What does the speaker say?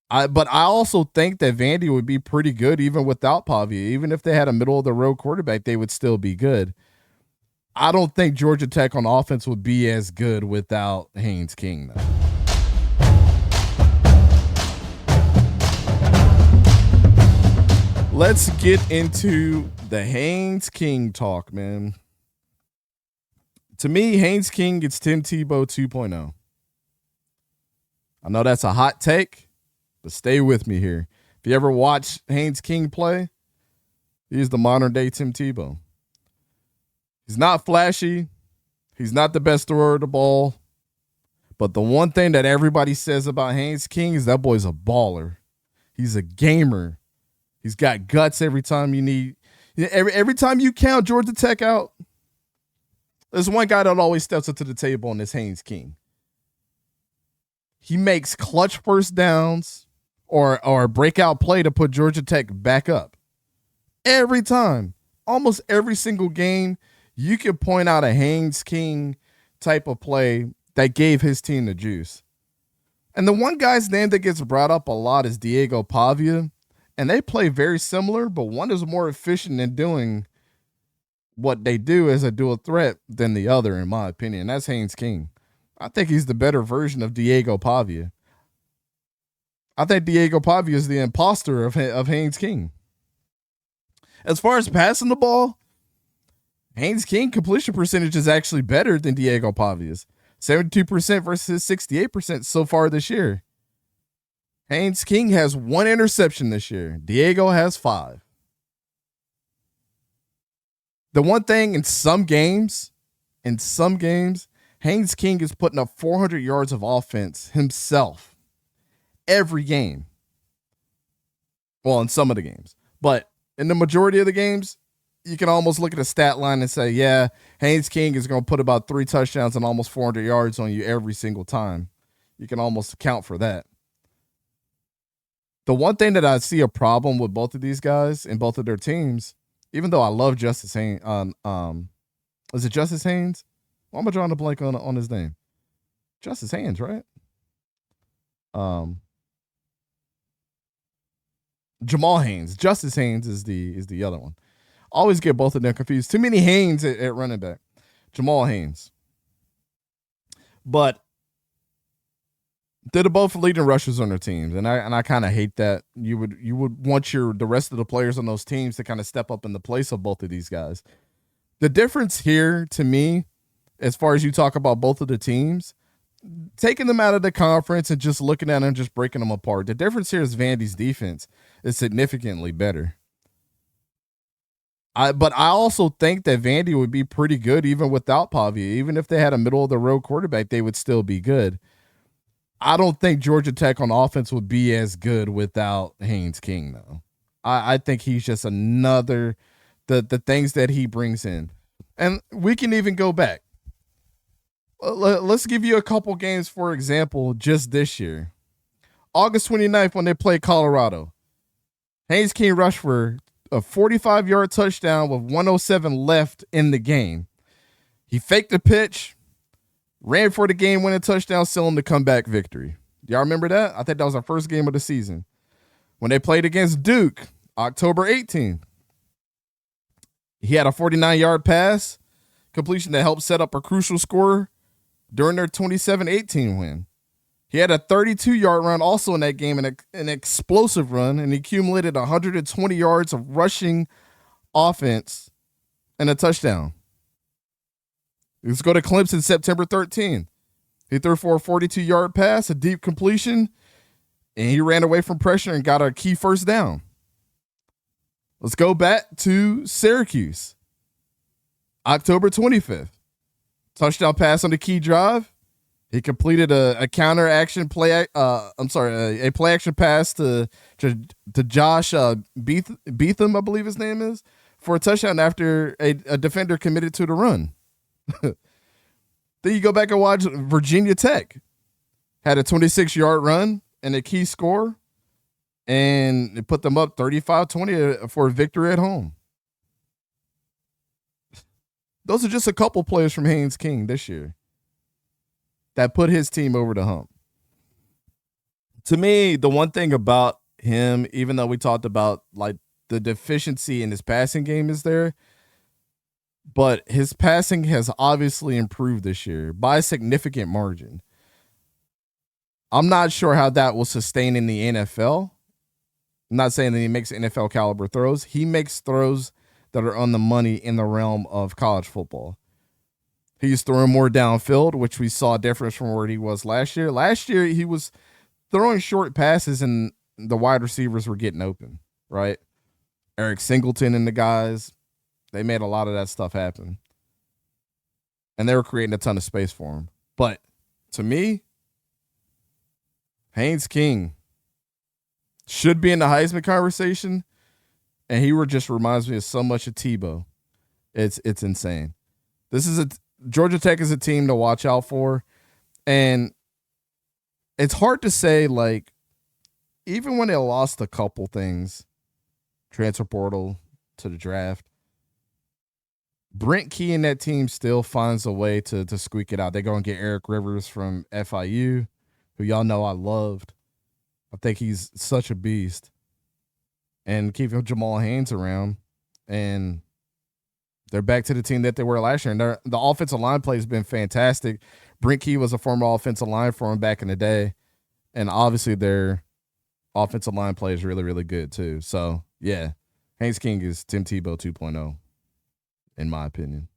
But I also think that Vandy would be pretty good even without 𝗎𝗑𝘂𝗲𝗀. Even if they had a middle of the road quarterback, they would still be good. I don't think Georgia Tech on offense would be as good without Haynes King, though. Let's get into the Haynes King talk, man. To me, Haynes King gets Tim Tebow 2.0. I know that's a hot take, but stay with me here. If you ever watch Haynes King play, he's the modern day Tim Tebow. He's not flashy. He's not the best thrower of the ball. But the one thing that everybody says about Haynes King is that boy's a baller. He's a gamer. He's got guts every time you need. Every time you count Georgia Tech out, there's one guy that always steps up to the table, and it's Haynes King. He makes clutch first downs or a breakout play to put Georgia Tech back up. Every time. Almost every single game, you can point out a Haynes King type of play that gave his team the juice. And the one guy's name that gets brought up a lot is 𝗕𝗂𝘂𝗶𝗲𝗀𝗀. And they play very similar, but one is more efficient in doing what they do as a dual threat than the other, in my opinion. That's Haynes King. I think he's the better version of 𝗕𝗂𝘂𝘂𝗀𝗀. I think 𝗕𝗂𝘂𝘂𝘂𝗀𝗀 is the imposter of Haynes King. As far as passing the ball, Haynes King completion percentage is actually better than 𝗕𝗂𝘂𝘂𝘂𝗀𝗀's. 72% versus 68% so far this year. Haynes King has 1 interception this year. 𝗕𝗂 has 5. The one thing in some games, Haynes King is putting up 400 yards of offense himself every game. Well, in some of the games. But in the majority of the games, you can almost look at a stat line and say, yeah, Haynes King is going to put about 3 touchdowns and almost 400 yards on you every single time. You can almost account for that. The one thing that I see a problem with both of these guys and both of their teams, even though I love Justice Haynes, is it Justice Haynes? Why am I drawing a blank on his name? Justice Haynes, right? Jamal Haynes. Justice Haynes is the other one. Always get both of them confused. Too many Haynes at running back. Jamal Haynes. But they're both leading rushers on their teams, and I kind of hate that. You would want the rest of the players on those teams to kind of step up in the place of both of these guys. The difference here, to me, as far as you talk about both of the teams, taking them out of the conference and just looking at them and just breaking them apart. The difference here is Vandy's defense is significantly better. But I also think that Vandy would be pretty good even without 𝗎𝗂𝘂𝘂𝗀𝗀. Even if they had a middle of the road quarterback, they would still be good. I don't think Georgia Tech on offense would be as good without Haynes King, though. I think he's just another, the things that he brings in. And we can even go back. Let's give you a couple games, for example, just this year. August 29th, when they played Colorado, Haynes King rushed for a 45-yard touchdown with 1:07 left in the game. He faked the pitch, ran for the game-winning touchdown, selling the comeback victory. Y'all remember that? I think that was our first game of the season. When they played against Duke, October 18th, he had a 49-yard pass completion that helped set up a crucial score during their 27-18 win. He had a 32-yard run also in that game, an explosive run, and he accumulated 120 yards of rushing offense and a touchdown. Let's go to Clemson September 13th. He threw for a 42-yard pass, a deep completion, and he ran away from pressure and got a key first down. Let's go back to Syracuse. October 25th. Touchdown pass on the key drive. He completed a counter action play. A play action pass to Josh 𝗕𝘂𝘀𝘶𝗃, I believe his name is, for a touchdown after a defender committed to the run. Then you go back and watch Virginia Tech. Had a 26-yard run and a key score, and it put them up 35-20 for a victory at home. Those are just a couple players from Haynes King this year that put his team over the hump. To me, the one thing about him, even though we talked about like the deficiency in his passing game is there, but his passing has obviously improved this year by a significant margin. I'm not sure how that will sustain in the NFL. I'm not saying that he makes NFL caliber throws. He makes throws that are on the money in the realm of college football. He's throwing more downfield, which we saw a difference from where he was last year. Last year, he was throwing short passes and the wide receivers were getting open, right? Eric Singleton and the guys, they made a lot of that stuff happen. And they were creating a ton of space for him. But to me, Haynes King should be in the Heisman conversation. And he just reminds me of so much of Tebow. It's insane. This is Georgia Tech is a team to watch out for. And it's hard to say, like, even when they lost a couple things, transfer portal to the draft, Brent Key and that team still finds a way to squeak it out. They go and get Eric Rivers from FIU, who y'all know I loved. I think he's such a beast. And keeping Jamal Haynes around. And they're back to the team that they were last year. And the offensive line play has been fantastic. Brent Key was a former offensive line for him back in the day. And obviously their offensive line play is really, really good too. So, yeah, Haynes King is Tim Tebow 2.0, in my opinion.